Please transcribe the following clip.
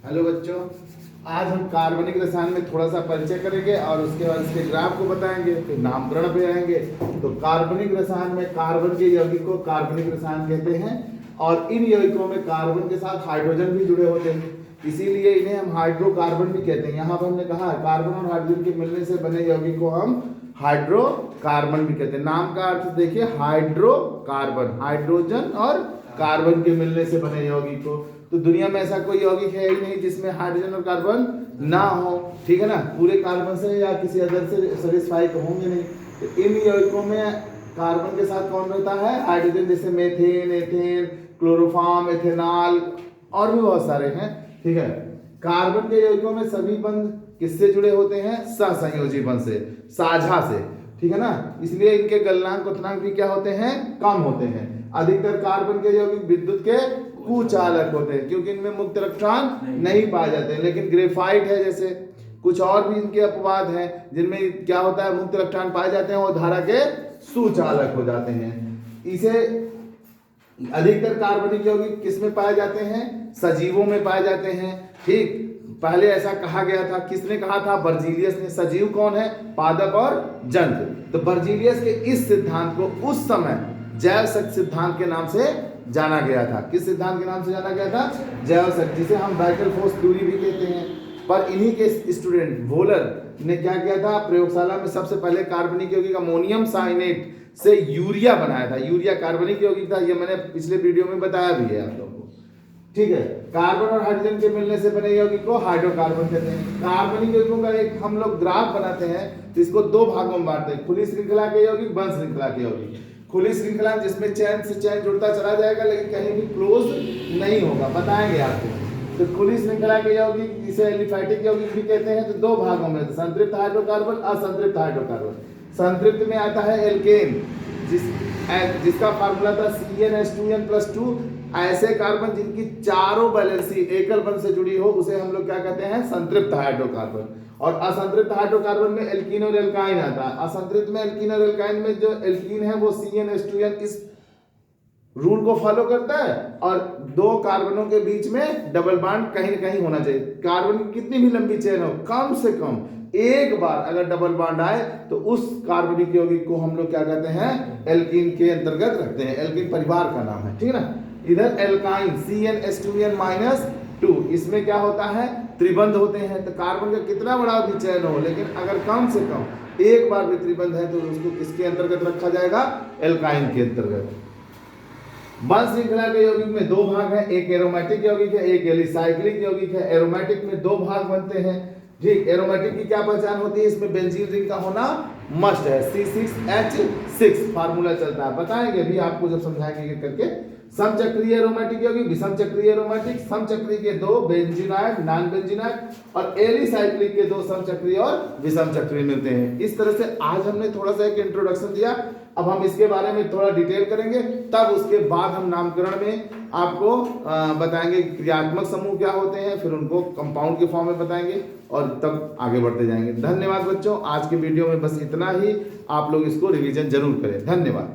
Hello बच्चों, आज हम कार्बनिक रसायन में थोड़ा सा परिचय करेंगे और उसके बाद इसके ग्राफ को बताएंगे, फिर नामकरण पे आएंगे। तो कार्बनिक रसायन में कार्बन के यौगिक को कार्बनिक रसायन कहते हैं और इन यौगिकों में कार्बन के साथ हाइड्रोजन भी जुड़े होते हैं, इसीलिए इन्हें हम हाइड्रोकार्बन भी कहते हैं। यहाँ पर हमने कहा कार्बन और हाइड्रोजन के मिलने से बने यौगिक को हम हाइड्रोकार्बन भी कहते हैं। नाम का अर्थ देखिए, हाइड्रोकार्बन, हाइड्रोजन और कार्बन के मिलने से बने यौगिक को। तो दुनिया में ऐसा कोई यौगिक है ही नहीं जिसमें हाइड्रोजन और कार्बन ना हो, ठीक है ना। पूरे कार्बन से या किसी अदर से सेटिस्फाई होंगे नहीं। तो इन यौगिकों में कार्बन के साथ कौन रहता है? हाइड्रोजन, जैसे मेथेन, एथेन, क्लोरोफॉर्म, एथेनॉल और भी बहुत सारे हैं, ठीक है। कार्बन के यौगिकों में सभी बंध किससे जुड़े होते हैं? सहसंयोजी बंध से, साझा से, ठीक है ना। इसलिए इनके गलनांक क्वथनांक भी क्या होते हैं? कम होते हैं। अधिकतर कार्बन के यौगिक विद्युत के कुचालक होते हैं क्योंकि इनमें मुक्त इलेक्ट्रॉन नहीं पाए जाते हैं। लेकिन ग्रेफाइट है, जैसे कुछ और भी इनके अपवाद हैं जिनमें क्या होता है, मुक्त इलेक्ट्रॉन पाए जाते हैं, वो धारा के सुचालक हो जाते हैं। इसे अधिकतर कार्बनिक यौगिक किस में पाए जाते हैं? सजीवों में पाए जाते हैं, ठीक। पहले ऐसा कहा गया था, किसने कहा था? बर्जीलियस ने। सजीव कौन है? पादप और जंतु। तो बर्जीलियस के इस सिद्धांत को उस समय जैव शक्ति सिद्धांत के नाम से जाना गया था। किस सिद्धांत के नाम से जाना गया था? जैव शक्ति, जिसे हम वाइटल फोर्स थ्योरी भी कहते हैं। पर इन्हीं के स्टूडेंट वोलर ने क्या किया था? प्रयोगशाला में सबसे पहले कार्बनिक यौगिक अमोनियम साइनेट से यूरिया बनाया था। यूरिया कार्बनिक यौगिक था, ये मैंने पिछले वीडियो में बताया भी है आप लोगों को, ठीक है। कार्बन और हाइड्रोजन के मिलने से बने यौगिक को हाइड्रोकार्बन कहते हैं। कार्बनिक यौगिकों का एक हम लोग ग्राफ बनाते हैं तो इसको दो भागों में बांटते हैं, खुली श्रृंखला के यौगिक, बंद श्रृंखला के यौगिक। खुली श्रृंखला जिसमें चैन से चैन जुड़ता चला जाएगा लेकिन कहीं भी क्लोज नहीं होगा, बताएंगे आपको। तो खुली श्रृंखला के यौगिक, जिसे एलिफैटिक यौगिक भी कहते हैं, तो दो भागों में, संतृप्त हाइड्रोकार्बन, असंतृप्त हाइड्रोकार्बन। संतृप्त में आता है एल्केन, जिसका फार्मूला था CnH2n+2। ऐसे कार्बन जिनकी चारों वैलेंसी एकल बंध से जुड़ी हो उसे हम लोग क्या कहते हैं? संतृप्त हाइड्रोकार्बन। और असंतृप्त हाइड्रोकार्बन में एल्कीन और एल्काइन आता है। असंतृप्त में एल्कीन और एल्काइन में जो एल्कीन है वो CnH2n इस रूल को फॉलो करता है और दो कार्बनों के बीच में डबल बॉन्ड कहीं ना कहीं होना चाहिए। कार्बन की कितनी भी लंबी चेन हो, कम से कम एक बार अगर डबल बॉन्ड आए तो उस कार्बनिक यौगिक को हम लोग क्या कहते हैं? एल्कीन के अंतर्गत रखते हैं। एल्कीन परिवार का नाम है, ठीक है ना। इधर एल्काइन CnH2n-2, इसमें क्या होता है? त्रिबंध होते हैं। तो कार्बन का कितना बड़ा भी चयन हो, लेकिन अगर कम से कम एक बार भी त्रिबंध है तो उसको किसके अंतर्गत रखा जाएगा? एल्काइन के अंतर्गत। बंध श्रृंखला के यौगिक में दो भाग हैं, एक एरोमेटिक यौगिक है, एक एलिसाइक्लिक यौगिक है। एरोमेटिक में दो भाग बनते हैं, ठीक। एरोमेटिक की क्या पहचान होती है? इसमें बेंजीन रिंग का होना मस्ट है, C6H6 फार्मूला चलता है, बताएंगे भी आपको जब समझाएंगे करके। समचक्रीय एरोमेटिक यौगिक, विषम चक्रीय एरोमेटिक, समचक्रीय के दो बेंजीनाइड, नॉन बेंजीनाइड, और एलिसाइक्लिक के दो समचक्रीय और विषम चक्रीय मिलते हैं। इस तरह से आज हमने थोड़ा सा एक इंट्रोडक्शन दिया, अब हम इसके बारे में थोड़ा डिटेल करेंगे, तब उसके बाद हम नामकरण में आपको बताएंगे क्रियात्मक समूह क्या होते हैं, फिर उनको कंपाउंड के फॉर्म में बताएंगे और तब आगे बढ़ते जाएंगे। धन्यवाद बच्चों, आज के वीडियो में बस इतना ही। आप लोग इसको रिवीजन जरूर करें। धन्यवाद।